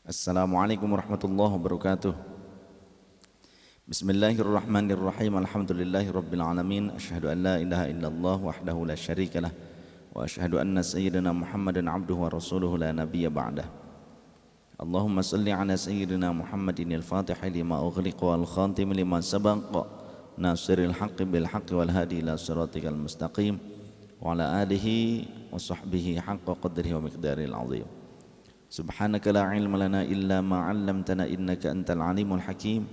Assalamualaikum warahmatullahi wabarakatuh. Bismillahirrahmanirrahim. Alhamdulillahi rabbil alamin. Asyhadu an la ilaha illallah wahdahu la syarikalah wa asyhadu anna sayyidina Muhammadan abduhu wa rasuluhu la nabiyya ba'dah. Allahumma salli ala sayyidina Muhammadin al-Fatihi lima ughliqa wal khatim lima sabaqa nasiril haqqi bil haqqi wal hadi ila siratikal mustaqim wa ala alihi wa sahbihi haqqa qadrihi wa miqdaril azim. Subhanaka la ilma lana illa ma 'allamtana innaka antal alimul hakim.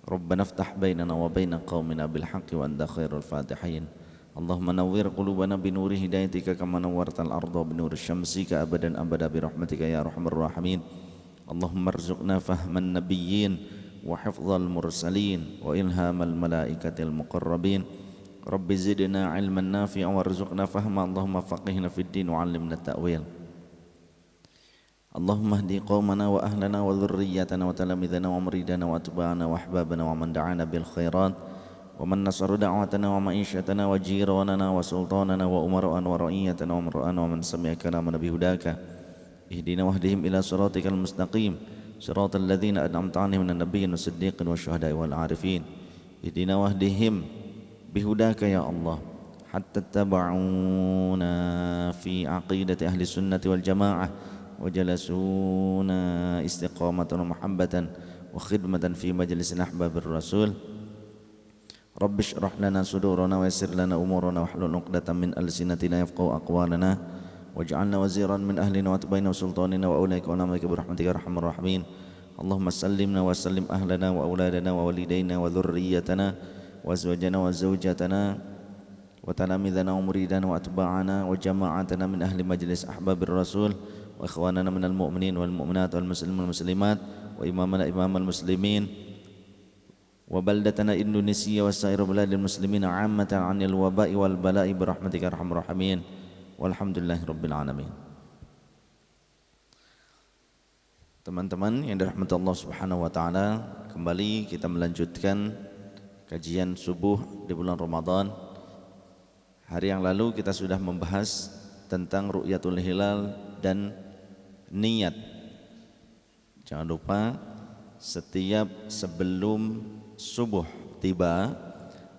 Rabbana iftah bainana wa baina qaumina bil haqqi wa anta khairul fatihin. Allahumma nawwir qulubana bi nuri hidayatika kama nawwartal arda bi nuri syamsika abadan abada bi rahmatika ya arhamar rahimin. Allahumma arzuqna fahman nabiyyin wa hifdzal mursalin wa ilhamal malaikatil muqarrabin. Rabbi zidna ilman nafi'an warzuqna fahma. Allahumma faqihna fid din wa 'allimna ta'wil. Allahumma hdi qaumana wa ahlana wa dhurriyyatana wa talamidana wa muridana wa atba'ana wa ahbabana wa man da'ana bil khairat wa man nasara da'watana wa ma'isyatana wa jiranana wa sultanana wa umara'ana wa ra'iyatana wa mar'ana wa man sami'a kalamana bihudaka ihdina wahdihim ila siratikal mustaqim siratal ladzina an'amta 'alaihim minan nabiyyin was-siddiqin wasyuhada'i wal 'arifin ihdina wahdihim bihudaka ya Allah hatta taba'una fi aqidati ahli sunnati wal jamaah وجلسونا استقامة ومحبة وخدمة في مجلس أحباب الرسول رب اشرح لنا صدورنا ويسر لنا أمورنا واحلل عقدة من ألسنتنا يفقهوا أقوالنا واجعلنا وزيرا من أهلنا واتبعنا وسلطاننا وأولئك ونعمك برحمتك يا أرحم الراحمين اللهم سلمنا وسلم أهلنا وأولادنا ووالدينا وذريتنا وأزواجنا وزوجاتنا وتلاميذنا ومريدنا وأتباعنا وجماعتنا من أهل مجلس أحباب الرسول وإخواننا من المؤمنين والمؤمنات والمسلمين والمسلمات وإمامنا إمام المسلمين وبلدتنا إندونيسيا وسائر بلاد المسلمين عامة عن الوباء والبلاء برحمتك يا أرحم الراحمين والحمد لله رب العالمين. Teman-teman yang dirahmati Allah Subhanahu wa taala, kembali kita melanjutkan kajian subuh di bulan Ramadan. Hari yang lalu kita sudah membahas tentang ru'yatul hilal dan niat. Jangan lupa setiap sebelum subuh tiba,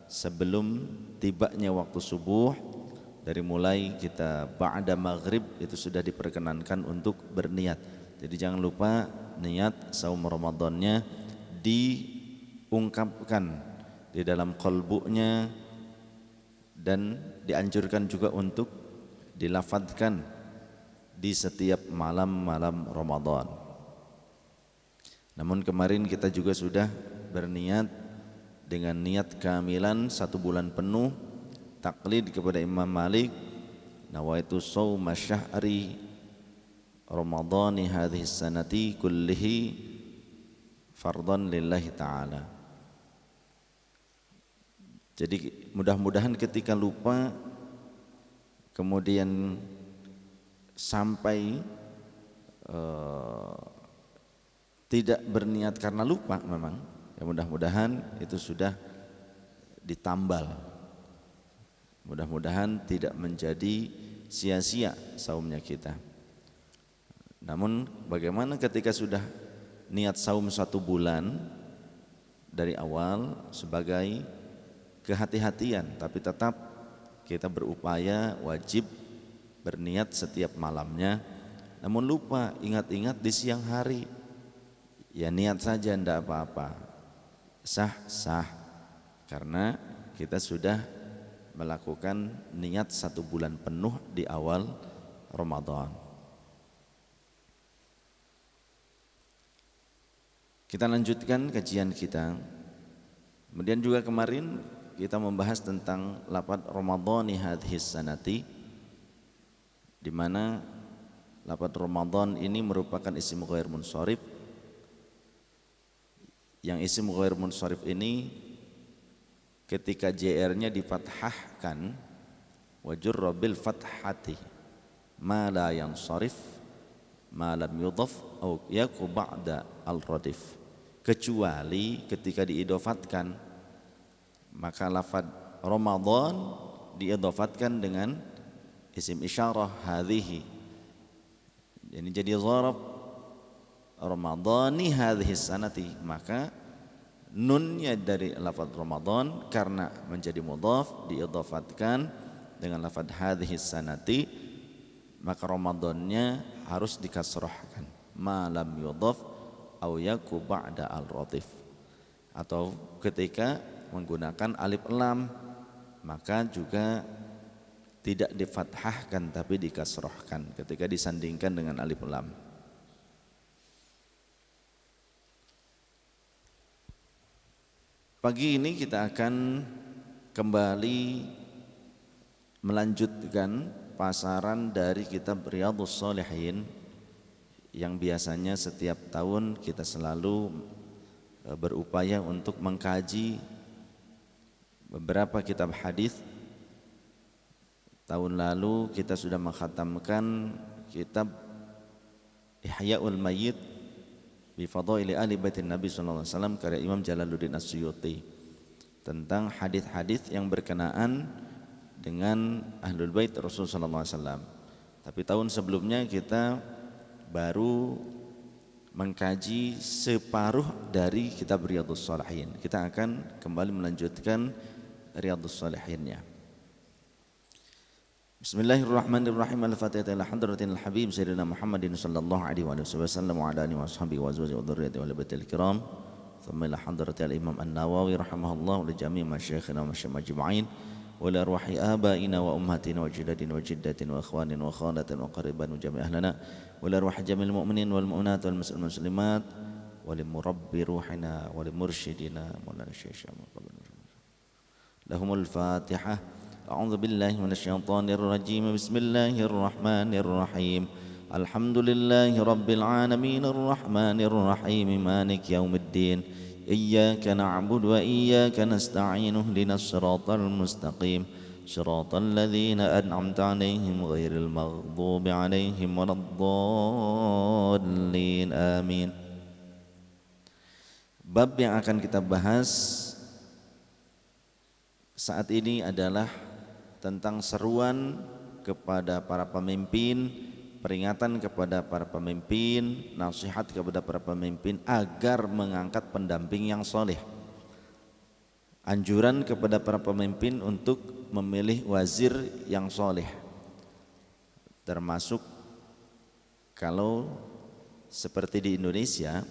sebelum tibanya waktu subuh, dari mulai kita ba'da maghrib itu sudah diperkenankan untuk berniat. Jadi jangan lupa niat saum Ramadannya diungkapkan di dalam qalbunya dan dianjurkan juga untuk dilafadzkan di setiap malam-malam Ramadan. Namun kemarin kita juga sudah berniat dengan niat kehamilan 1 bulan penuh, taklid kepada Imam Malik, nawaitu shauma syahri Ramadhani hadhihi sanati kullihi fardhan lillahi ta'ala. Jadi mudah-mudahan ketika lupa kemudian sampai tidak berniat karena lupa, memang ya mudah-mudahan itu sudah ditambal, mudah-mudahan tidak menjadi sia-sia saumnya kita. Namun bagaimana ketika sudah niat saum 1 bulan dari awal sebagai kehati-hatian, tapi tetap kita berupaya wajib berniat setiap malamnya. Namun lupa, ingat-ingat di siang hari, ya niat saja tidak apa-apa, sah-sah, karena kita sudah melakukan niat 1 bulan penuh di awal Ramadan. Kita lanjutkan kajian kita. Kemudian juga kemarin kita membahas tentang lafaz Ramadhani hadhihi sanati, di mana lafaz Ramadan ini merupakan isim ghair munsharif. Yang isim ghair munsharif ini ketika JR-nya difathahkan wa jurra bil fathati ma la yansharif ma lam yudhaf au yaku ba'da al-radif, kecuali ketika diidofatkan, maka lafaz Ramadan diidofatkan dengan isim isyarah hadhihi. Ini jadi zaraf Ramadhani hadhihi sanati, maka nunnya dari lafaz Ramadan karena menjadi mudhaf diidhafatkan dengan lafaz hadhihi sanati, maka Ramadannya harus dikasrahkan ma lam yudhaf au yaku ba'da al-ratif, atau ketika menggunakan alif lam maka juga tidak difathahkan tapi dikasrahkan ketika disandingkan dengan alif lam. Pagi ini kita akan kembali melanjutkan pasaran dari kitab Riyadhus Shalihin yang biasanya setiap tahun kita selalu berupaya untuk mengkaji beberapa kitab hadis. Tahun lalu kita sudah mengkhatamkan kitab Ihya'ul Mayyit bi Fadaili Ali Baitin Nabi sallallahu alaihi wasallam karya Imam Jalaluddin As-Suyuti, tentang hadis-hadis yang berkenaan dengan Ahlul Bait Rasul sallallahu alaihi wasallam. Tapi tahun sebelumnya kita baru mengkaji separuh dari kitab Riyadhus Shalihin. Kita akan kembali melanjutkan Riyadhus Shalihinnya. Bismillahirrahmanirrahim. Al-Fatihah ila hadratil habib sayyidina Muhammadin sallallahu alaihi wasallam wa ala alihi washabihi wa azwajihi wa dzurriyyatihi wa baitil kiram. Thumma ila hadratil Imam An-Nawawi rahimahullah wa li jami' masyayikhina wa masyayikh majma'in wa li arwahi abaina wa ummatina wa jidadina wa jiddatina wa ikhwanina wa khalatina wa qariban wa jami' ahlana wa li arwahi jami'il mu'minin wal mu'minat wal muslimat wa li murabbi ruhina wa li mursyidina maulana syekh lahumul Fatihah. أعوذ بالله من الشيطان الرجيم. بسم الله الرحمن الرحيم. الحمد لله رب العالمين الرحمن الرحيم مالك يوم الدين. إياك نعبد وإياك نستعين اهدنا الصراط المستقيم صراط الذين أنعمت عليهم غير المغضوب عليهم ولا الضالين آمين. Bab yang akan kita bahas saat ini adalah tentang seruan kepada para pemimpin, peringatan kepada para pemimpin, nasihat kepada para pemimpin agar mengangkat pendamping yang soleh, anjuran kepada para pemimpin untuk memilih wazir yang soleh, termasuk kalau seperti di Indonesia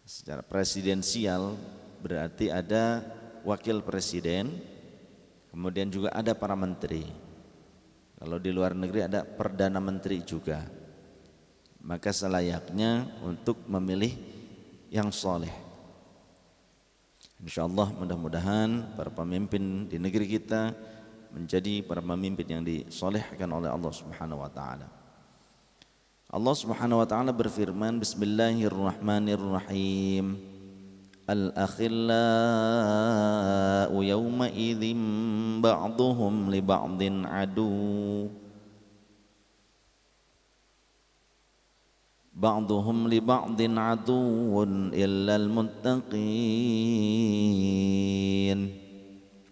secara presidensial berarti ada wakil presiden, kemudian juga ada para menteri. Kalau di luar negeri ada perdana menteri juga. Maka selayaknya untuk memilih yang soleh. InsyaAllah mudah-mudahan para pemimpin di negeri kita menjadi para pemimpin yang disolehkan oleh Allah Subhanahu wa taala. Allah Subhanahu wa taala berfirman, Bismillahirrahmanirrahim. Al-akhillau yawma idzin ba'duhum li ba'din adu ba'duhum li ba'din aduwwun illal muttaqin.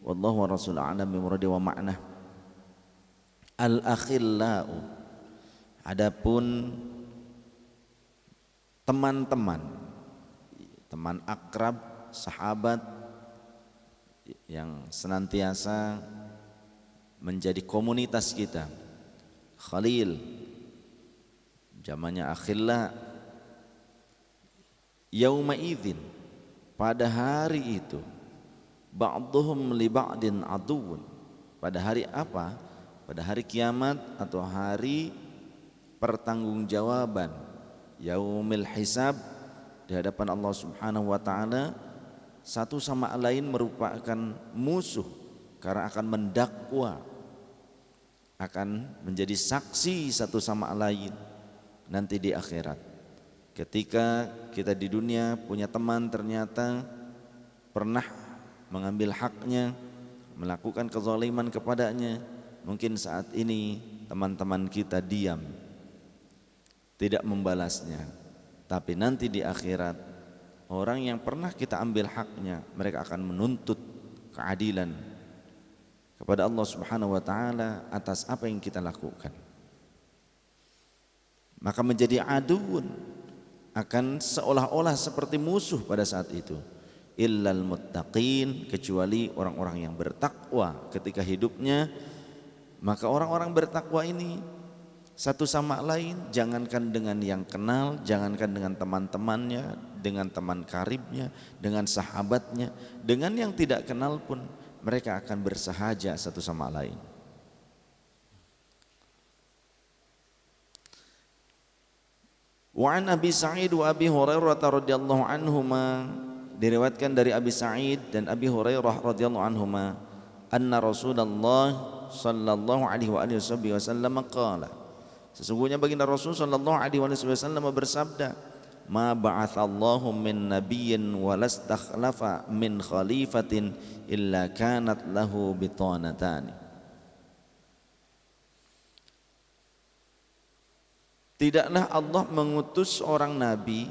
Wallahu wa rasul a'lam bi muradi wa ma'nah. Al-akhillau, adapun teman-teman, teman akrab, sahabat yang senantiasa menjadi komunitas kita, khalil, jamannya akhilla. Yauma idzin, pada hari itu, ba'dhum li ba'din aduwwun, pada hari apa? Pada hari kiamat atau hari pertanggungjawaban, yaumil hisab, di hadapan Allah Subhanahu wa taala. Satu sama lain merupakan musuh karena akan mendakwa, akan menjadi saksi satu sama lain nanti di akhirat. Ketika kita di dunia punya teman ternyata pernah mengambil haknya, melakukan kezaliman kepadanya, mungkin saat ini teman-teman kita diam, tidak membalasnya. Tapi nanti di akhirat, orang yang pernah kita ambil haknya, mereka akan menuntut keadilan kepada Allah Subhanahu wa taala atas apa yang kita lakukan. Maka menjadi aduun, akan seolah-olah seperti musuh pada saat itu. Illal muttaqin, kecuali orang-orang yang bertakwa ketika hidupnya. Maka orang-orang bertakwa ini satu sama lain, jangankan dengan yang kenal, jangankan dengan teman-temannya, dengan teman karibnya, dengan sahabatnya, dengan yang tidak kenal pun mereka akan bersahaja satu sama lain. Wa an Abi Sa'id wa Abi Hurairah radhiyallahu anhuma, diriwayatkan dari Abi Sa'id dan Abi Hurairah radhiyallahu anhuma, anna Rasulullah sallallahu alaihi wasallam qala, sesungguhnya baginda Rasul sallallahu alaihi wasallam bersabda, ma ba'atsallahu min nabiyyin wa lastakhlafa min khalifatin illa kanat lahu bitanatani. Tidaklah Allah mengutus seorang nabi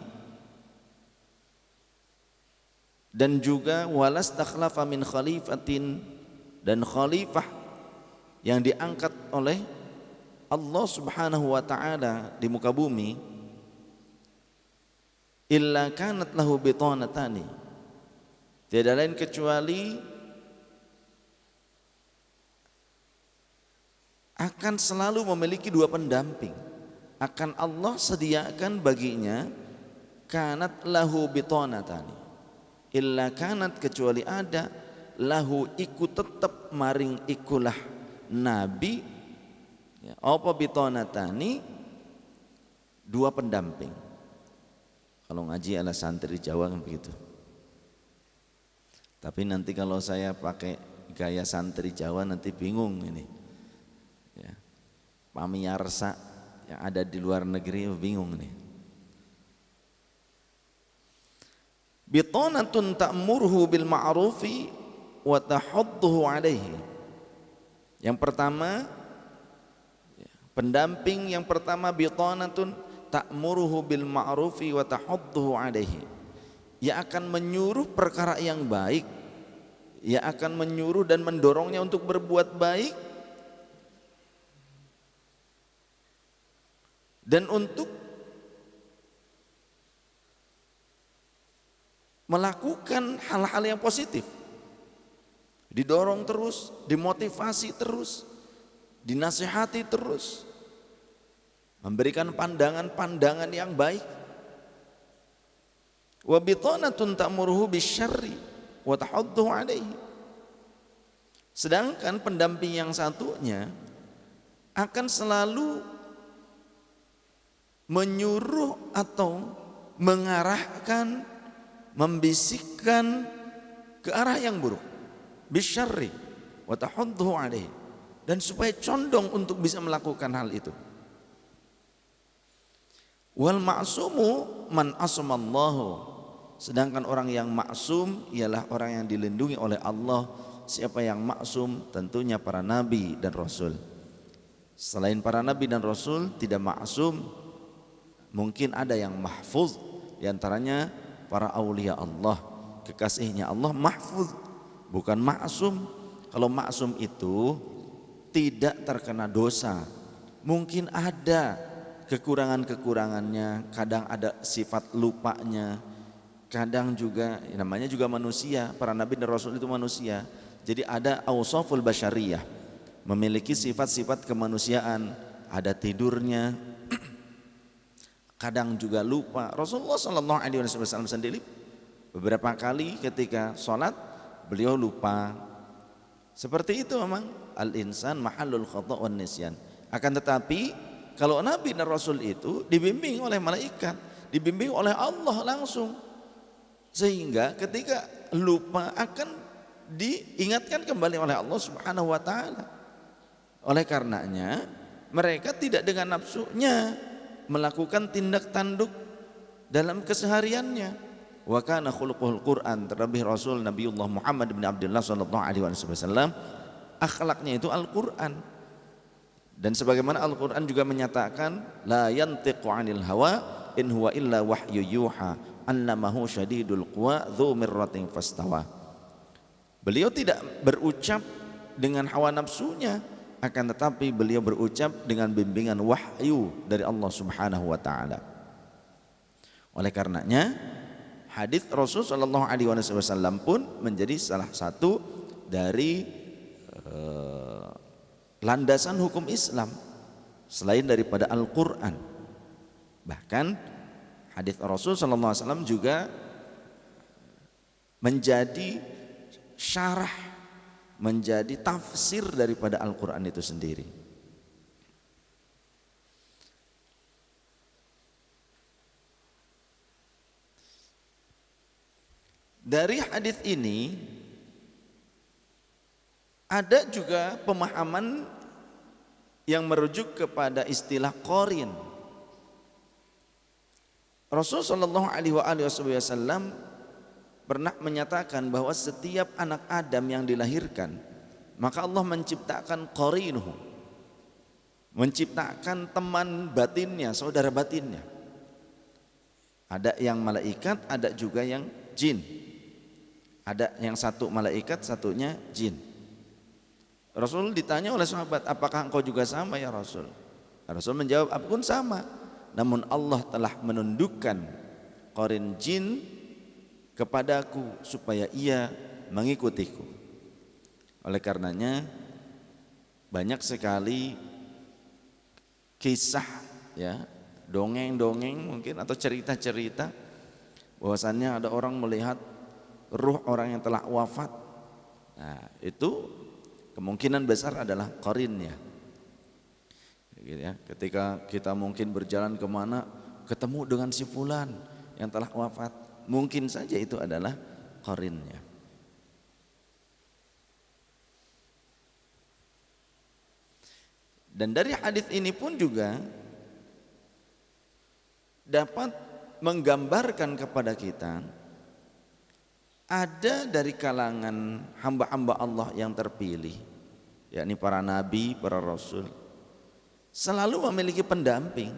dan juga walastakhlafa min khalifatin, dan khalifah yang diangkat oleh Allah Subhanahu wa taala di muka bumi, illa kanat lahu bitanatani, tiada lain kecuali akan selalu memiliki dua pendamping. Akan Allah sediakan baginya kanat lahu bitanatani, illa kanat, kecuali ada, lahu iku tetap maring ikulah nabi ya, apa bitanatani, dua pendamping. Kalau ngaji ala santri Jawa kan begitu. Tapi nanti kalau saya pakai gaya santri Jawa nanti bingung ini ya, pamiyarsa yang ada di luar negeri bingung nih. Bitanatun ta'muruhu bil ma'rufi wa tahudduhu alaihi. Yang pertama, pendamping yang pertama, bitanatun ta'muruhu bil ma'rufi wa tahudduhu alaihi, yang akan menyuruh perkara yang baik, yang akan menyuruh dan mendorongnya untuk berbuat baik, dan untuk melakukan hal-hal yang positif, didorong terus, dimotivasi terus, dinasihati terus, memberikan pandangan-pandangan yang baik. Wa bitanatun ta'muruhu bisyarri wa tahudduhu alaihi. Sedangkan pendamping yang satunya akan selalu menyuruh atau mengarahkan, membisikkan ke arah yang buruk, bisyarri wa tahudduhu alaihi, dan supaya condong untuk bisa melakukan hal itu. Wal ma'sumu man asamallahu, sedangkan orang yang maksum ialah orang yang dilindungi oleh Allah. Siapa yang maksum? Tentunya para nabi dan rasul. Selain para nabi dan rasul tidak maksum. Mungkin ada yang mahfuz, diantaranya para aulia Allah, kekasihnya Allah, mahfuz, bukan maksum. Kalau maksum itu tidak terkena dosa, mungkin ada kekurangan-kekurangannya, kadang ada sifat lupanya, kadang juga namanya juga manusia, para nabi dan rasul itu manusia. Jadi ada awsaful basyariyah, memiliki sifat-sifat kemanusiaan, ada tidurnya, kadang juga lupa. Rasulullah sallallahu alaihi wasallam sendiri beberapa kali ketika sholat beliau lupa. Seperti itu memang, al-insan mahallul khata' wan nisyan. Akan tetapi kalau nabi dan rasul itu dibimbing oleh malaikat, dibimbing oleh Allah langsung, sehingga ketika lupa akan diingatkan kembali oleh Allah Subhanahu wa taala. Oleh karenanya mereka tidak dengan nafsunya melakukan tindak tanduk dalam kesehariannya. Wa kana khuluquhul Quran, terlebih Rasul Nabiullah Muhammad bin Abdullah sallallahu alaihi wasallam akhlaknya itu Al-Qur'an. Dan sebagaimana Al-Qur'an juga menyatakan, la yantiqu 'anil hawa in huwa illa wahyu yuha annamahu syadidul quwa dzu mirratin fastawa. Beliau tidak berucap dengan hawa nafsunya, akan tetapi beliau berucap dengan bimbingan wahyu dari Allah Subhanahu wa taala. Oleh karenanya hadis Rasul Shallallahu Alaihi Wasallam pun menjadi salah satu dari landasan hukum Islam selain daripada Al-Quran. Bahkan hadis Rasul Shallallahu Alaihi Wasallam juga menjadi syarah, menjadi tafsir daripada Al-Quran itu sendiri. Dari hadis ini ada juga pemahaman yang merujuk kepada istilah qarin. Rasul sallallahu alaihi wasallam pernah menyatakan bahwa setiap anak Adam yang dilahirkan, maka Allah menciptakan qarinuhu, menciptakan teman batinnya, saudara batinnya. Ada yang malaikat, ada juga yang jin. Ada yang satu malaikat, satunya jin. Rasul ditanya oleh sahabat, apakah engkau juga sama ya Rasul? Rasul menjawab, aku pun sama. Namun Allah telah menundukkan qarin jin kepadaku supaya ia mengikutiku. Oleh karenanya banyak sekali kisah, ya, dongeng-dongeng mungkin atau cerita-cerita bahwasannya ada orang melihat ruh orang yang telah wafat. Nah, itu kemungkinan besar adalah qarinnya. Gitu ya. Ketika kita mungkin berjalan kemana ketemu dengan si fulan yang telah wafat, mungkin saja itu adalah qarinnya. Dan dari hadis ini pun juga dapat menggambarkan kepada kita ada dari kalangan hamba-hamba Allah yang terpilih, yakni para nabi, para rasul, selalu memiliki pendamping.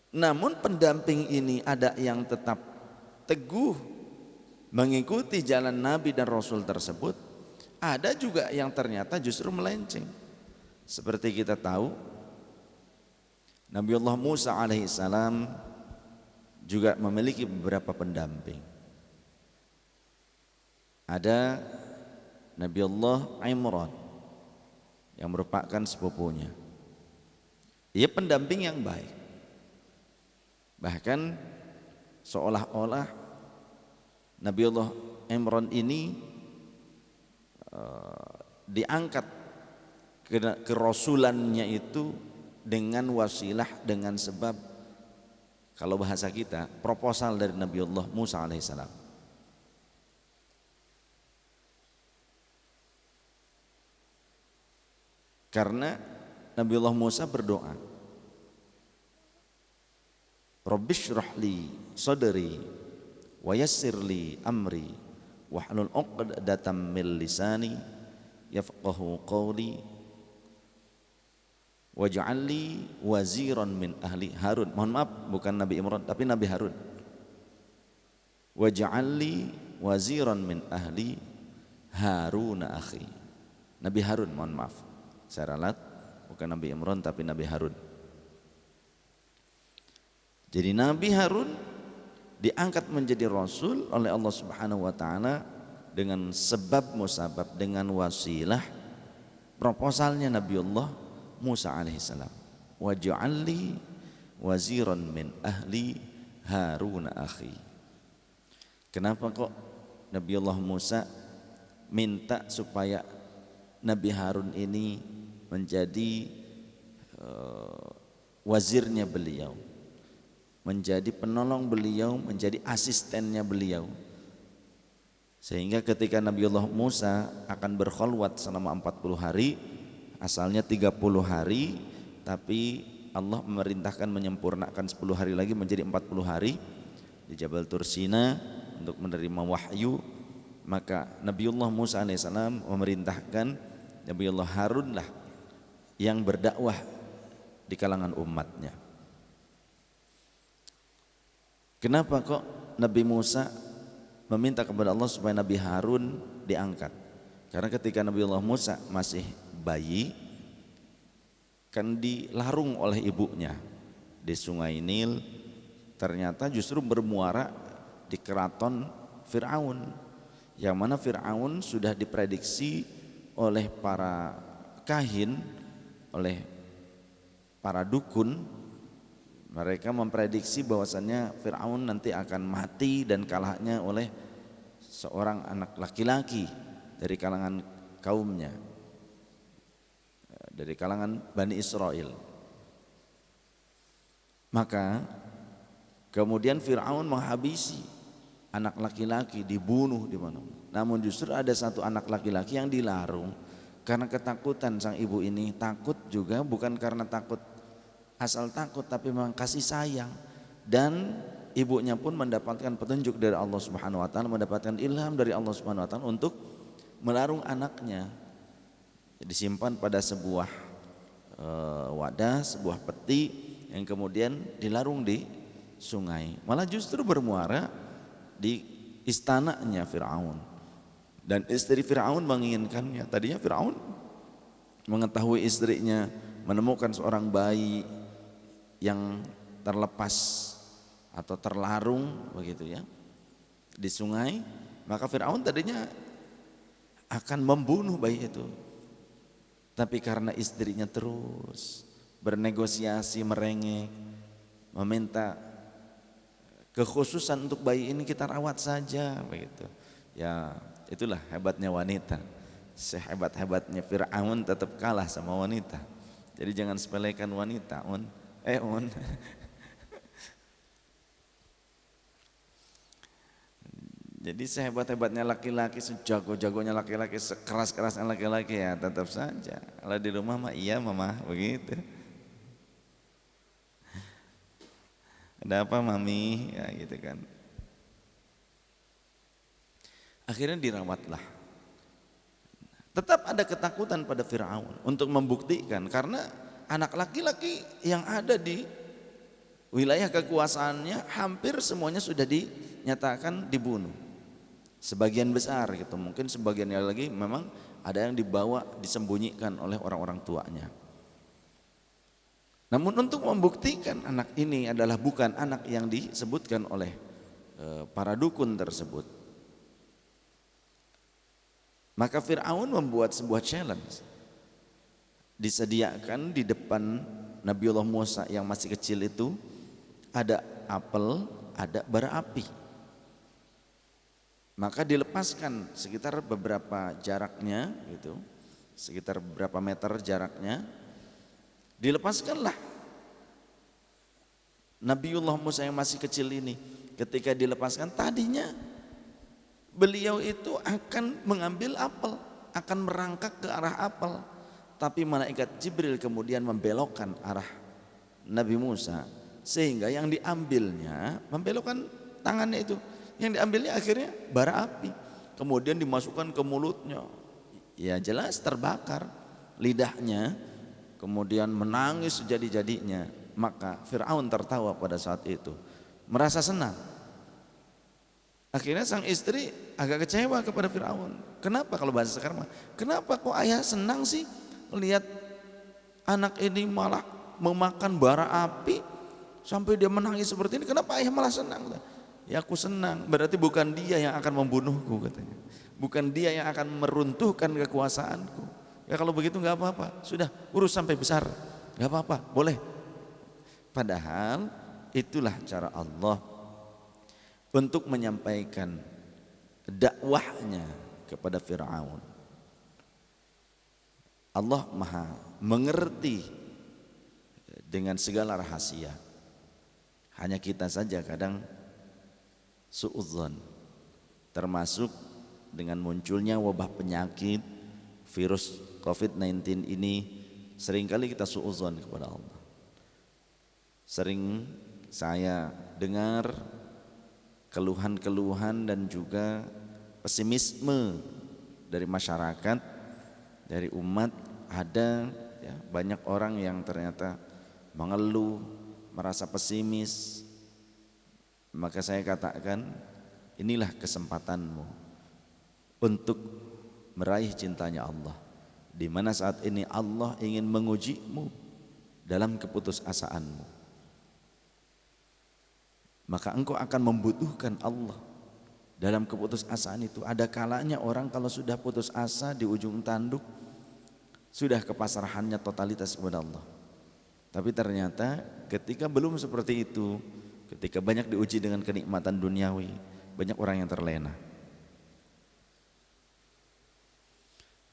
Namun pendamping ini ada yang tetap teguh mengikuti jalan nabi dan rasul tersebut, ada juga yang ternyata justru melenceng. Seperti kita tahu Nabiullah Musa alaihissalam juga memiliki beberapa pendamping. Ada Nabiullah Imran yang merupakan sepupunya. Ia pendamping yang baik. Bahkan seolah-olah Nabiullah Imran ini diangkat kerasulannya itu dengan wasilah, dengan sebab, kalau bahasa kita, proposal dari Nabiullah Musa alaihissalam. Karena Nabiullah Musa berdoa, Rabbishrah li sadri wa yassir li amri wahlul 'uqdatam min lisani yafqahu qawli waj'al li waziran min ahli Harun. Mohon maaf, bukan Nabi Imran tapi Nabi Harun. Waj'al li waziran min ahli Harun akhi. Nabi Harun, mohon maaf. Saya ralat, bukan Nabi Imran tapi Nabi Harun. Jadi Nabi Harun diangkat menjadi rasul oleh Allah Subhanahu wa taala dengan sebab musabab, dengan wasilah proposalnya Nabiullah Musa alaihissalam. Waj'alli waziran min ahli Harun akhi. Kenapa kok Nabiullah Musa minta supaya Nabi Harun ini menjadi wazirnya beliau, menjadi penolong beliau, menjadi asistennya beliau, sehingga ketika Nabiullah Musa akan berkholwat selama 40 hari, asalnya 30 hari, tapi Allah memerintahkan menyempurnakan 10 hari lagi menjadi 40 hari di Jabal Tursina untuk menerima wahyu. Maka Nabiullah Musa alaihissalam memerintahkan Nabiullah Harun lah yang berdakwah di kalangan umatnya. Kenapa kok Nabi Musa meminta kepada Allah supaya Nabi Harun diangkat? Karena ketika Nabiullah Musa masih bayi, kan dilarung oleh ibunya di Sungai Nil, ternyata justru bermuara di keraton Fir'aun, yang mana Fir'aun sudah diprediksi oleh para kahin, oleh para dukun. Mereka memprediksi bahwasannya Fir'aun nanti akan mati dan kalahnya oleh seorang anak laki-laki dari kalangan kaumnya, dari kalangan Bani Israel. Maka kemudian Fir'aun menghabisi anak laki-laki, dibunuh di mana. Namun justru ada satu anak laki-laki yang dilarung karena ketakutan sang ibu ini. Takut juga bukan karena takut asal takut, tapi memang kasih sayang. Dan ibunya pun mendapatkan petunjuk dari Allah Subhanahu wa taala, mendapatkan ilham dari Allah Subhanahu wa taala untuk melarung anaknya. Disimpan pada sebuah wadah, sebuah peti yang kemudian dilarung di sungai. Malah justru bermuara di istananya Fir'aun. Dan istri Fir'aun menginginkannya. Tadinya Fir'aun mengetahui istrinya menemukan seorang bayi yang terlepas atau terlarung begitu ya di sungai, maka Fir'aun tadinya akan membunuh bayi itu. Tapi karena istrinya terus bernegosiasi, merengek, meminta kekhususan untuk bayi ini kita rawat saja begitu. Ya, itulah hebatnya wanita. Sehebat-hebatnya Fir'aun tetap kalah sama wanita. Jadi jangan sepelekan wanita, Un. Jadi sehebat-hebatnya laki-laki, sejago-jagonya laki-laki, sekeras-kerasnya laki-laki, ya tetap saja. Kalau di rumah mah iya mama begitu. Ada apa mami? Ya gitu kan. Akhirnya dirawatlah. Tetap ada ketakutan pada Fir'aun untuk membuktikan, karena anak laki-laki yang ada di wilayah kekuasaannya hampir semuanya sudah dinyatakan dibunuh. Sebagian besar gitu, mungkin sebagiannya lagi memang ada yang dibawa disembunyikan oleh orang-orang tuanya. Namun untuk membuktikan anak ini adalah bukan anak yang disebutkan oleh para dukun tersebut, maka Fir'aun membuat sebuah challenge. Disediakan di depan Nabiullah Musa yang masih kecil itu ada apel, ada bara api. Maka dilepaskan sekitar beberapa jaraknya gitu, sekitar beberapa meter jaraknya, dilepaskanlah Nabiullah Musa yang masih kecil ini. Ketika dilepaskan, tadinya beliau itu akan mengambil apel, akan merangkak ke arah apel, tapi malaikat Jibril kemudian membelokkan arah Nabi Musa, sehingga yang diambilnya membelokkan tangannya itu. Yang diambilnya akhirnya bara api, kemudian dimasukkan ke mulutnya, ya jelas terbakar lidahnya, kemudian menangis sejadi-jadinya. Maka Fir'aun tertawa pada saat itu, merasa senang. Akhirnya sang istri agak kecewa kepada Fir'aun. Kenapa, kalau bahasa sekarang, kenapa kok ayah senang sih lihat anak ini malah memakan bara api sampai dia menangis seperti ini? Kenapa ayah malah senang? Ya aku senang, berarti bukan dia yang akan membunuhku katanya. Bukan dia yang akan meruntuhkan kekuasaanku. Ya kalau begitu nggak apa-apa, sudah urus sampai besar, nggak apa-apa, boleh. Padahal itulah cara Allah untuk menyampaikan dakwahnya kepada Fir'aun. Allah Maha mengerti dengan segala rahasia. Hanya kita saja kadang suudzon, termasuk dengan munculnya wabah penyakit virus COVID-19 ini, seringkali kita suudzon kepada Allah. Sering saya dengar keluhan-keluhan dan juga pesimisme dari masyarakat, dari umat. Ada ya, banyak orang yang ternyata mengeluh, merasa pesimis. Maka saya katakan, inilah kesempatanmu untuk meraih cintanya Allah, di mana saat ini Allah ingin mengujimu dalam keputusasaanmu. maka engkau akan membutuhkan Allah. Dalam keputusasaan itu ada kalanya orang kalau sudah putus asa di ujung tanduk, sudah kepasrahannya totalitas kepada Allah. Tapi ternyata ketika belum seperti itu, ketika banyak diuji dengan kenikmatan duniawi, banyak orang yang terlena.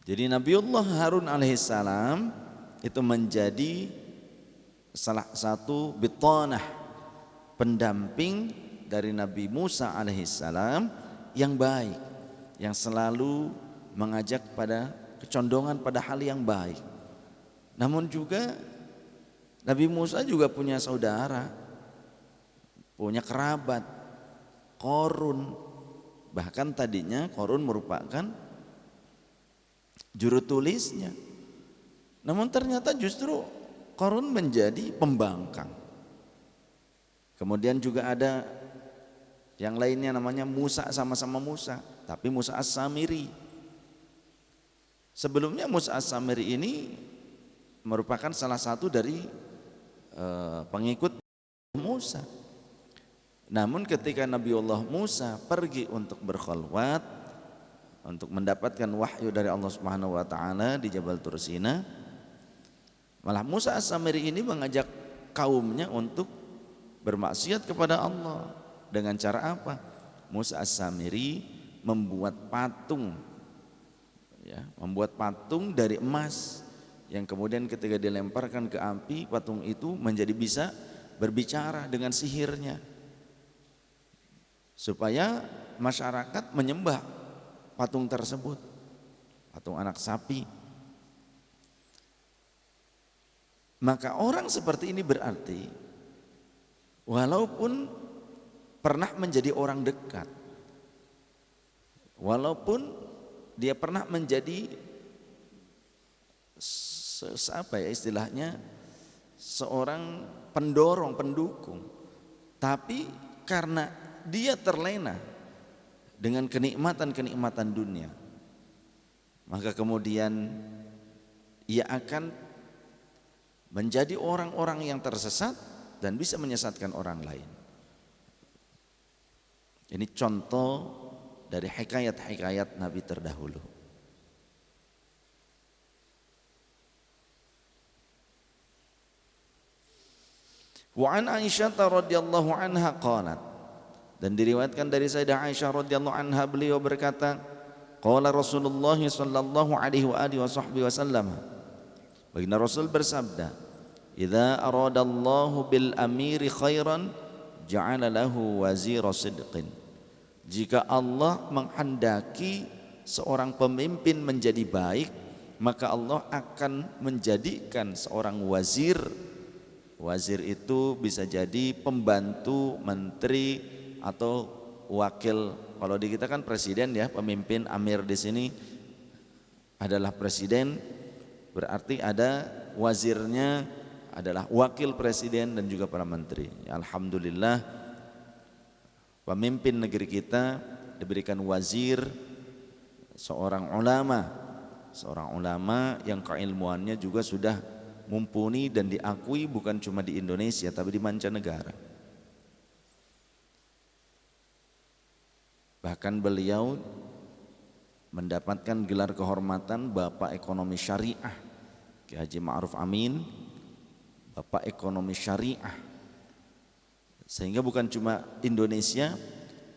Jadi Nabiullah Harun alaihissalam itu menjadi salah satu bitanah, pendamping dari Nabi Musa alaihissalam yang baik, yang selalu mengajak pada kecondongan pada hal yang baik. Namun juga Nabi Musa juga punya saudara, punya kerabat, Qarun. Bahkan tadinya Qarun merupakan juru tulisnya. Namun ternyata justru Qarun menjadi pembangkang. Kemudian juga ada yang lainnya namanya Musa, sama-sama Musa, tapi Musa As-Samiri. Sebelumnya Musa As-Samiri ini merupakan salah satu dari pengikut Musa. Namun ketika Nabiullah Musa pergi untuk berkhulwat, untuk mendapatkan wahyu dari Allah Subhanahu wa taala di Jabal Tursina, malah Musa As-Samiri ini mengajak kaumnya untuk bermaksiat kepada Allah. Dengan cara apa? Musa As-Samiri membuat patung, ya, membuat patung dari emas yang kemudian ketika dilemparkan ke api, patung itu menjadi bisa berbicara dengan sihirnya, supaya masyarakat menyembah patung tersebut, patung anak sapi. Maka orang seperti ini berarti walaupun pernah menjadi orang dekat, walaupun dia pernah menjadi apa ya istilahnya, seorang pendorong, pendukung, tapi karena dia terlena dengan kenikmatan-kenikmatan dunia, maka kemudian ia akan menjadi orang-orang yang tersesat dan bisa menyesatkan orang lain. Ini contoh dari hikayat-hikayat Nabi terdahulu. Wa an Aisyah radhiyallahu anha qalat, dan diriwayatkan dari Sayyidah Aisyah radhiyallahu anha, beliau berkata, qala Rasulullah sallallahu alaihi wa alihi wasallam, baginda Rasul bersabda, idza aradallahu bil amiri khairan ja'ala lahu wazira sidqin. Jika Allah menghendaki seorang pemimpin menjadi baik, maka Allah akan menjadikan seorang wazir. Wazir itu bisa jadi pembantu, menteri, atau wakil. Kalau di kita kan presiden ya, pemimpin, amir di sini adalah presiden, berarti ada wazirnya adalah wakil presiden dan juga para menteri. Alhamdulillah pemimpin negeri kita diberikan wazir, seorang ulama yang keilmuannya juga sudah mumpuni dan diakui bukan cuma di Indonesia tapi di mancanegara. Bahkan beliau mendapatkan gelar kehormatan Bapak Ekonomi Syariah, Ki Haji Ma'ruf Amin, Bapak Ekonomi Syariah. Sehingga bukan cuma Indonesia,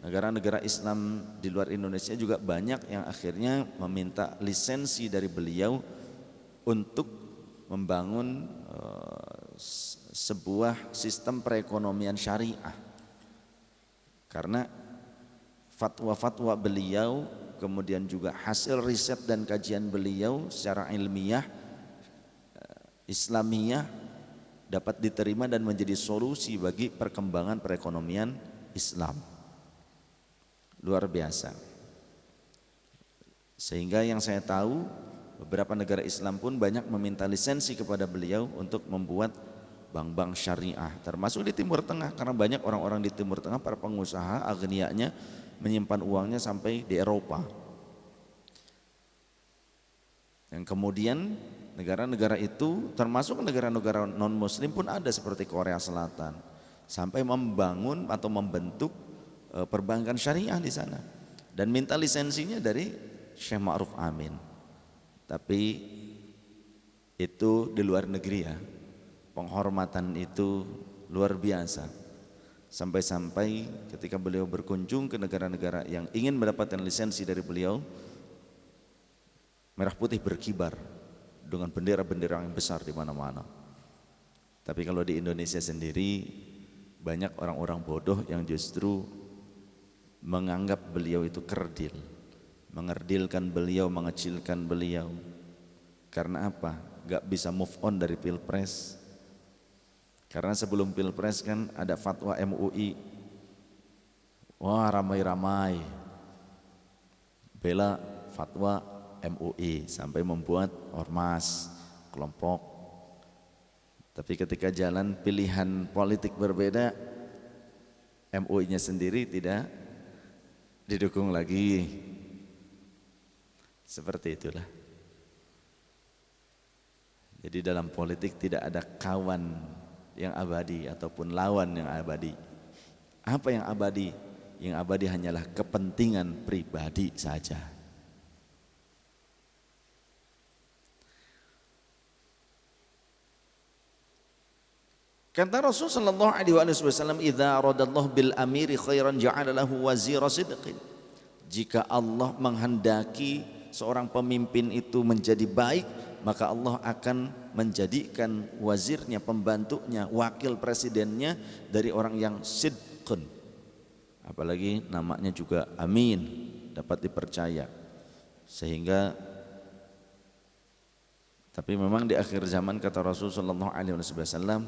negara-negara Islam di luar Indonesia juga banyak yang akhirnya meminta lisensi dari beliau untuk membangun sebuah sistem perekonomian syariah. Karena fatwa-fatwa beliau, kemudian juga hasil riset dan kajian beliau secara ilmiah Islamiyah dapat diterima dan menjadi solusi bagi perkembangan perekonomian Islam. Luar biasa. Sehingga yang saya tahu beberapa negara Islam pun banyak meminta lisensi kepada beliau untuk membuat bank-bank syariah, termasuk di Timur Tengah, karena banyak orang-orang di Timur Tengah, para pengusaha agnianya menyimpan uangnya sampai di Eropa. Yang kemudian negara-negara itu termasuk negara-negara non muslim pun ada seperti Korea Selatan, sampai membangun atau membentuk perbankan syariah di sana dan minta lisensinya dari Syekh Ma'ruf Amin. Tapi itu di luar negeri ya, penghormatan itu luar biasa. Sampai-sampai ketika beliau berkunjung ke negara-negara yang ingin mendapatkan lisensi dari beliau, merah putih berkibar dengan bendera-bendera yang besar di mana-mana. Tapi kalau di Indonesia sendiri banyak orang-orang bodoh yang justru menganggap beliau itu kerdil, mengerdilkan beliau, mengecilkan beliau. Karena apa? Gak bisa move on dari Pilpres. Karena sebelum Pilpres kan ada fatwa MUI, wah ramai-ramai bela fatwa MUI sampai membuat ormas, kelompok. Tapi ketika jalan pilihan politik berbeda, MUI-nya sendiri tidak didukung lagi. Seperti itulah. Jadi dalam politik tidak ada kawan yang abadi ataupun lawan yang abadi. Apa yang abadi? Yang abadi hanyalah kepentingan pribadi saja. Kata Rasul sallallahu alaihi wasallam, "Idza aradallahu bil amiri khairan ja'ala lahu wazira sidqin." Jika Allah menghendaki seorang pemimpin itu menjadi baik, maka Allah akan menjadikan wazirnya, pembantunya, wakil presidennya dari orang yang sidqun. Apalagi namanya juga amin, dapat dipercaya. Sehingga tapi memang di akhir zaman kata Rasul sallallahu alaihi wasallam,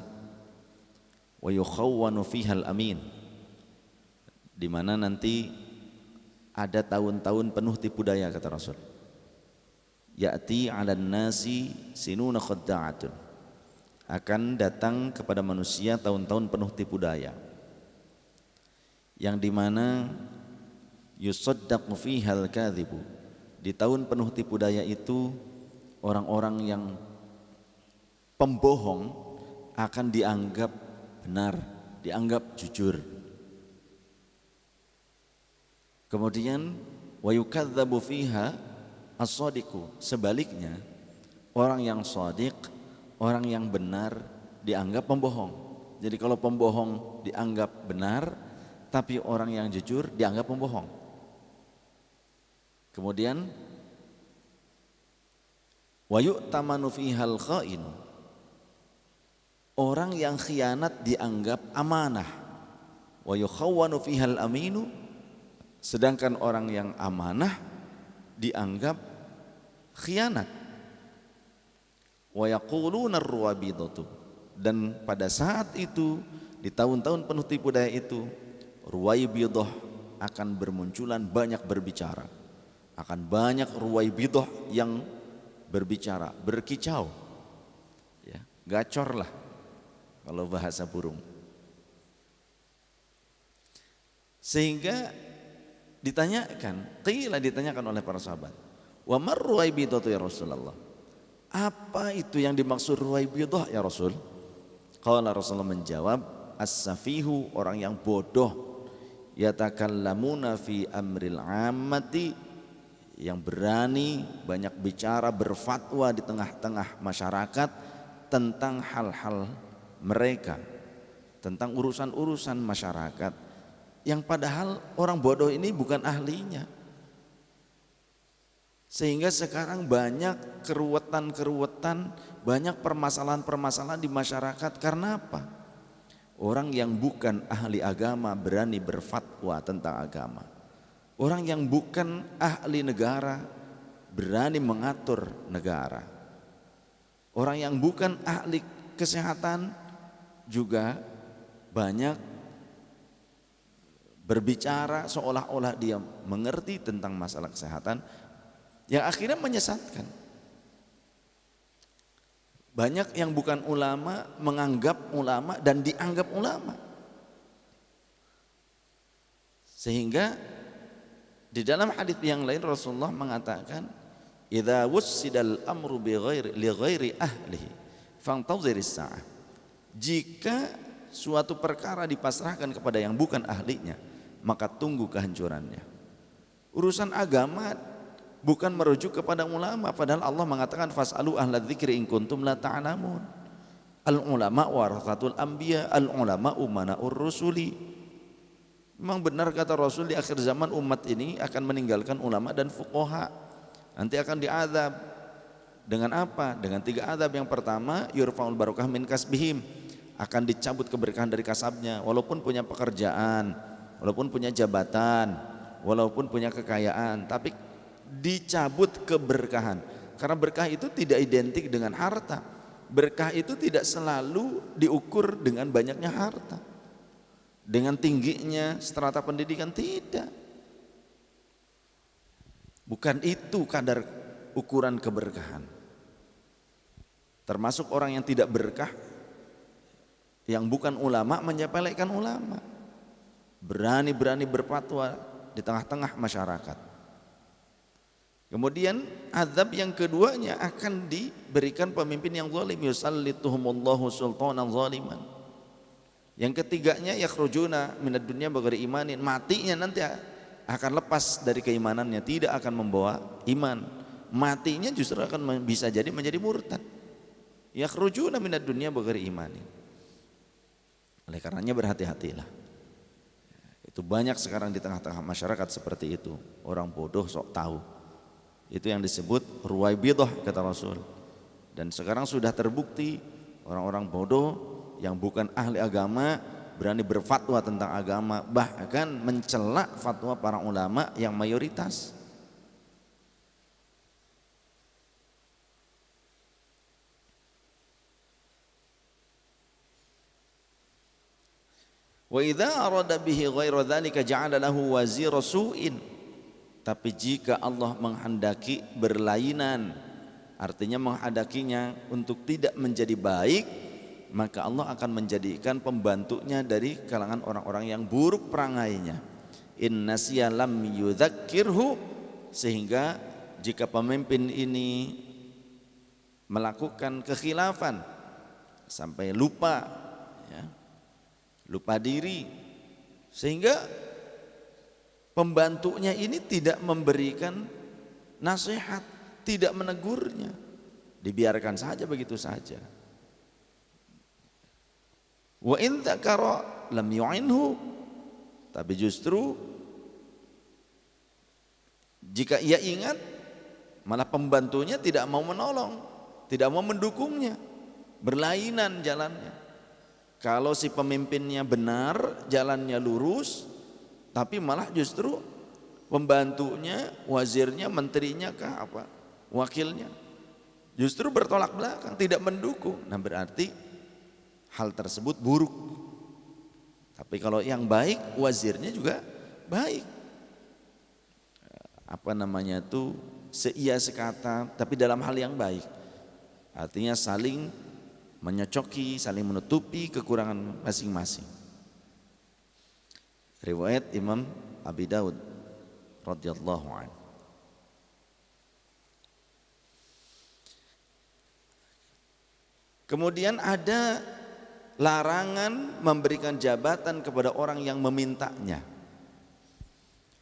wa yukhawwanu fihal amin, di mana nanti ada tahun-tahun penuh tipu daya kata Rasul. Ya'ti 'alan nasi sinuna khadda'atun, akan datang kepada manusia tahun-tahun penuh tipu daya, yang dimana yusaddaqu fihal kadhibu, di tahun penuh tipu daya itu orang-orang yang pembohong akan dianggap benar, dianggap jujur. Kemudian wa yukadzabu fiha as-shadiqu, sebaliknya orang yang shadiq, orang yang benar dianggap pembohong. Jadi kalau pembohong dianggap benar, tapi orang yang jujur dianggap pembohong. Kemudian wa yu'tamanu fihal kha'inu, orang yang khianat dianggap amanah. Wa yukhawwanu fihal aminu, sedangkan orang yang amanah dianggap khianat. Wa yaquluna ar-ruwabidatu, dan pada saat itu di tahun-tahun penuh tipu daya itu ruwaibidah akan bermunculan, banyak berbicara. Akan banyak ruwaibidah yang berbicara, berkicau. Ya, gacor lah kalau bahasa burung. Sehingga ditanyakan oleh para sahabat, wa mar ruwaibidatu ya Rasulullah, apa itu yang dimaksud ruwaibidah ya Rasul? Qala Rasulullah menjawab, as-safihu, orang yang bodoh, yatakallamuna fi amril ammati, yang berani banyak bicara, berfatwa di tengah-tengah masyarakat tentang hal-hal mereka, tentang urusan-urusan masyarakat, yang padahal orang bodoh ini bukan ahlinya. Sehingga sekarang banyak keruwetan-keruwetan, banyak permasalahan-permasalahan di masyarakat. Karena apa? Orang yang bukan ahli agama berani berfatwa tentang agama. Orang yang bukan ahli negara berani mengatur negara. Orang yang bukan ahli kesehatan juga banyak berbicara seolah-olah dia mengerti tentang masalah kesehatan, yang akhirnya menyesatkan. Banyak yang bukan ulama menganggap ulama dan dianggap ulama. Sehingga di dalam hadis yang lain Rasulullah mengatakan, idza wussidal amru li ghairi ahlihi fantadhiris sa'ah, jika suatu perkara dipasrahkan kepada yang bukan ahlinya, maka tunggu kehancurannya. Urusan agama bukan merujuk kepada ulama, padahal Allah mengatakan fas'alu ahla dzikri in kuntum la ta'lamun. Al ulama warathatul anbiya, al ulama umanaur rusuli. Memang benar kata Rasul, di akhir zaman umat ini akan meninggalkan ulama dan fuqaha. Nanti akan diazab. Dengan apa? Dengan 3 azab. Yang pertama, yurfa'ul barakah min kasbihim, akan dicabut keberkahan dari kasabnya. Walaupun punya pekerjaan, walaupun punya jabatan, walaupun punya kekayaan, tapi dicabut keberkahan. Karena berkah itu tidak identik dengan harta. Berkah itu tidak selalu diukur dengan banyaknya harta, dengan tingginya strata pendidikan, tidak. Bukan itu kadar ukuran keberkahan. Termasuk orang yang tidak berkah, yang bukan ulama, menyepelekan ulama, berani-berani berfatwa di tengah-tengah masyarakat. Kemudian azab yang keduanya akan diberikan pemimpin yang zalim, yusallituhumullahu sultanan zaliman. Yang ketiganya yakhrujuna minad dunya bighairi imanin, matinya nanti akan lepas dari keimanannya, tidak akan membawa iman. Matinya justru akan bisa jadi menjadi murtad. Yakhrujuna minad dunya bighairi imanin. Oleh karenanya berhati-hatilah. Itu banyak sekarang di tengah-tengah masyarakat seperti itu, orang bodoh sok tahu. Itu yang disebut ruwaibidah kata Rasul. Dan sekarang sudah terbukti orang-orang bodoh yang bukan ahli agama berani berfatwa tentang agama, bahkan mencela fatwa para ulama yang mayoritas. Wa idza arada bihi ghaira dzalika ja'ala lahu wazira su'in. Tapi jika Allah menghendaki berlainan, artinya menghendakinya untuk tidak menjadi baik, maka Allah akan menjadikan pembantunya dari kalangan orang-orang yang buruk perangainya. In nasiya lam yudzakkirhu, sehingga jika pemimpin ini melakukan kekhilafan sampai lupa, ya, lupa diri, sehingga pembantunya ini tidak memberikan nasihat, tidak menegurnya, dibiarkan saja begitu saja. Wa in dzakara lam yu'inhu, tapi justru jika ia ingat, malah pembantunya tidak mau menolong, tidak mau mendukungnya, berlainan jalannya. Kalau si pemimpinnya benar, jalannya lurus, tapi malah justru pembantunya, wazirnya, menterinya kah apa, wakilnya justru bertolak belakang, tidak mendukung. Nah berarti hal tersebut buruk. Tapi kalau yang baik, wazirnya juga baik, apa namanya itu, seia sekata, tapi dalam hal yang baik. Artinya saling menyocoki, saling menutupi kekurangan masing-masing. Riwayat Imam Abi Daud radhiyallahu anhu. Kemudian ada larangan memberikan jabatan kepada orang yang memintanya.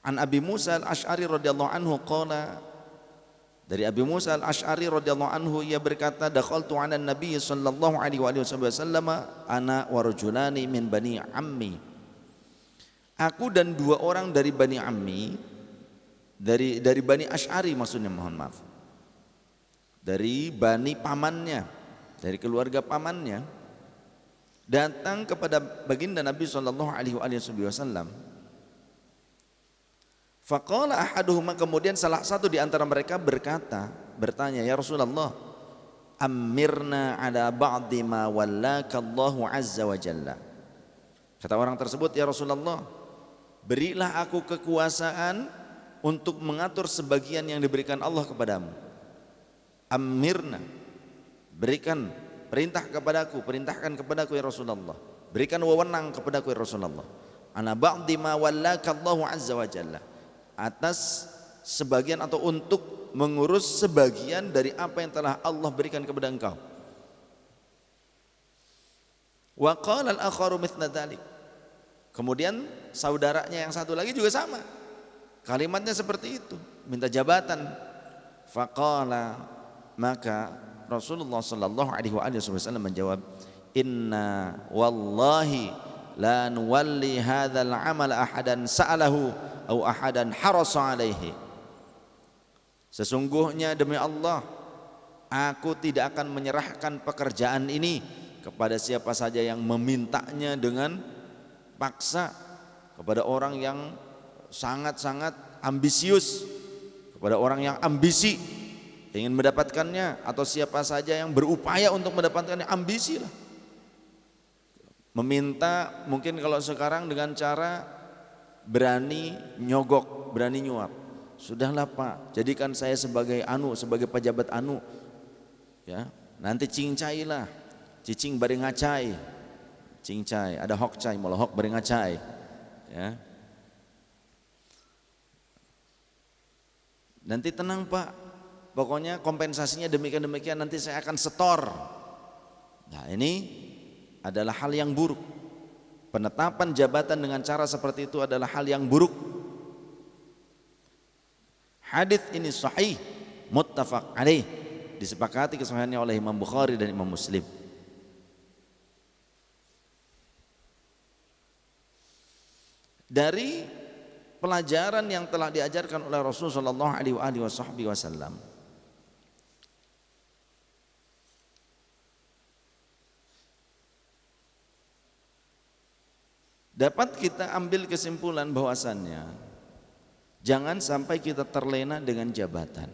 An Abi Musa al-Asy'ari radhiyallahu anhu qala, dari Abi Musa al-Asy'ari radhiyallahu anhu ia berkata, dakhaltu 'ala Nabi sallallahu alaihi wasallam ana wa rajulani min bani ammi. Aku dan 2 orang dari bani ammi, dari bani Asy'ari maksudnya, mohon maaf, dari bani pamannya, dari keluarga pamannya, datang kepada baginda Nabi sallallahu alaihi wasallam. Faqala ahaduhuma, kemudian salah satu di antara mereka bertanya, ya Rasulullah, amirna ala ba'di ma wallaka Allahu azza wa jalla. Kata orang tersebut, ya Rasulullah, berilah aku kekuasaan untuk mengatur sebagian yang diberikan Allah kepadamu. Amirna, berikan perintah kepadaku, perintahkan kepadaku ya Rasulullah, berikan wewenang kepadaku ya Rasulullah, ala ba'di ma wallaka Allahu azza wa jalla, atas sebagian atau untuk mengurus sebagian dari apa yang telah Allah berikan kepada engkau. Wa qala al-akharu mithla dzalik. Kemudian saudaranya yang satu lagi juga sama. Kalimatnya seperti itu, minta jabatan. Faqala, maka Rasulullah sallallahu alaihi wasallam menjawab, inna wallahi la nuwalli hadzal amal ahadan sa'alahu aw ahadan harasa alaihi. Sesungguhnya demi Allah, aku tidak akan menyerahkan pekerjaan ini kepada siapa saja yang memintanya dengan paksa, kepada orang yang sangat-sangat ambisius, kepada orang yang ambisi ingin mendapatkannya, atau siapa saja yang berupaya untuk mendapatkannya, ambisi lah. Meminta mungkin kalau sekarang dengan cara berani nyogok, berani nyuap. Sudahlah Pak, jadikan saya sebagai sebagai pejabat ya. Nanti cincai lah, cicing bari ngacai, cincai, ada hokcai, molohok bari ngacai, ya. Nanti tenang Pak, pokoknya kompensasinya demikian nanti saya akan setor. Nah ini adalah hal yang buruk. Penetapan jabatan dengan cara seperti itu adalah hal yang buruk. Hadis ini sahih, muttafaq alaih, disepakati kesahihannya oleh Imam Bukhari dan Imam Muslim. Dari pelajaran yang telah diajarkan oleh Rasulullah sallallahu alaihi wasallam, dapat kita ambil kesimpulan bahwasannya jangan sampai kita terlena dengan jabatan.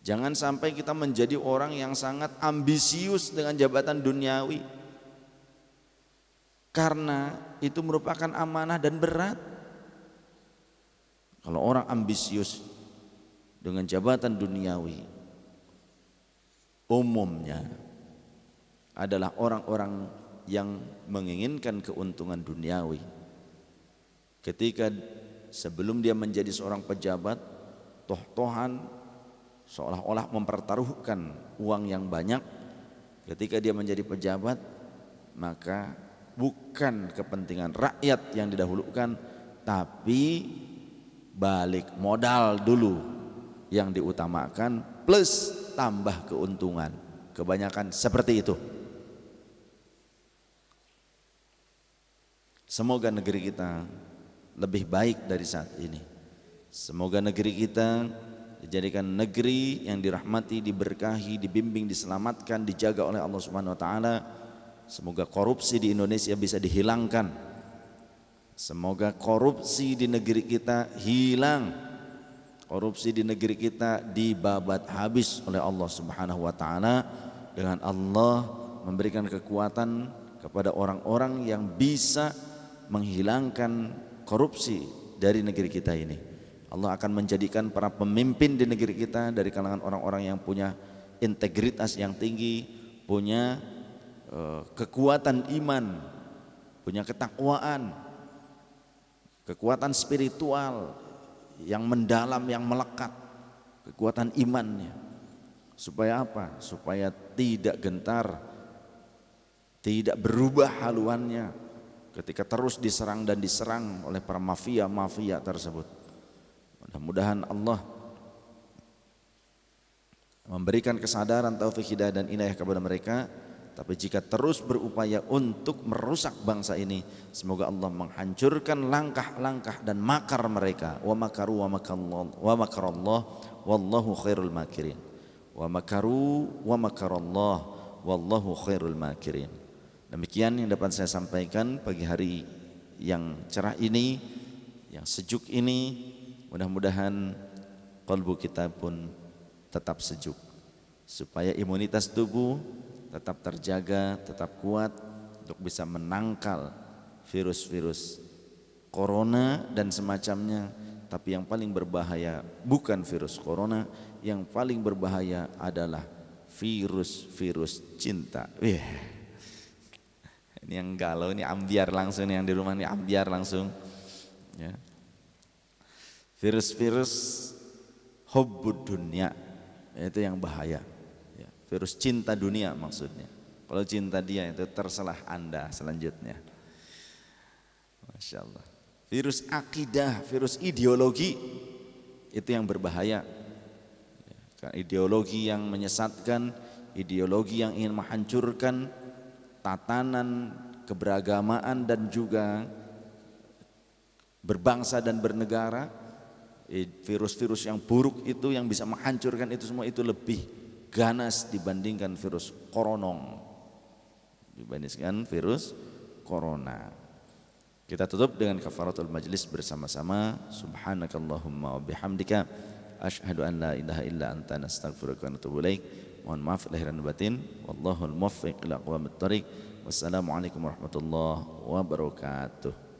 Jangan sampai kita menjadi orang yang sangat ambisius dengan jabatan duniawi, karena itu merupakan amanah dan berat. Kalau orang ambisius dengan jabatan duniawi, umumnya adalah orang-orang yang menginginkan keuntungan duniawi. Ketika sebelum dia menjadi seorang pejabat, toh-tohan seolah-olah mempertaruhkan uang yang banyak. Ketika dia menjadi pejabat, maka bukan kepentingan rakyat yang didahulukan, tapi balik modal dulu yang diutamakan, plus tambah keuntungan. Kebanyakan seperti itu. Semoga negeri kita lebih baik dari saat ini. Semoga negeri kita dijadikan negeri yang dirahmati, diberkahi, dibimbing, diselamatkan, dijaga oleh Allah Subhanahu wa taala. Semoga korupsi di Indonesia bisa dihilangkan. Semoga korupsi di negeri kita hilang. Korupsi di negeri kita dibabat habis oleh Allah Subhanahu wa taala, dengan Allah memberikan kekuatan kepada orang-orang yang bisa menghilangkan korupsi dari negeri kita ini. Allah akan menjadikan para pemimpin di negeri kita dari kalangan orang-orang yang punya integritas yang tinggi, punya kekuatan iman, punya ketakwaan, kekuatan spiritual yang mendalam, yang melekat, kekuatan imannya. Supaya apa? Supaya tidak gentar, tidak berubah haluannya ketika terus diserang dan diserang oleh para mafia tersebut. Mudah-mudahan Allah memberikan kesadaran, taufik, hidayah dan inayah kepada mereka. Tapi jika terus berupaya untuk merusak bangsa ini, semoga Allah menghancurkan langkah-langkah dan makar mereka. Wa makaru wa makarallah wallahu khairul makirin. Wa makaru wa makarallah wallahu khairul makirin. Demikian yang dapat saya sampaikan pagi hari yang cerah ini, yang sejuk ini. Mudah-mudahan kalbu kita pun tetap sejuk, supaya imunitas tubuh tetap terjaga, tetap kuat untuk bisa menangkal virus-virus corona dan semacamnya. Tapi yang paling berbahaya bukan virus corona, yang paling berbahaya adalah virus-virus cinta. Ini yang galau, ini ambiar langsung, yang di rumah ini ambiar langsung, ya. Virus-virus hubbud dunya, itu yang bahaya, ya. Virus cinta dunia maksudnya. Kalau cinta dia itu terserah Anda selanjutnya. Masya Allah. Virus akidah, virus ideologi itu yang berbahaya. Ideologi yang menyesatkan, ideologi yang ingin menghancurkan tatanan keberagamaan dan juga berbangsa dan bernegara. Virus-virus yang buruk itu yang bisa menghancurkan itu semua itu lebih ganas dibandingkan virus koronong, dibandingkan virus corona. Kita tutup dengan kafaratul majlis bersama-sama. Subhanakallahumma wa bihamdika asyhadu an la ilaha illa anta nastaghfiruka wa natubu ilaik. Mohon maaf lahir dan batin. Wallahul muwaffiq ila aqwamit thoriq. Wassalamualaikum warahmatullahi wabarakatuh.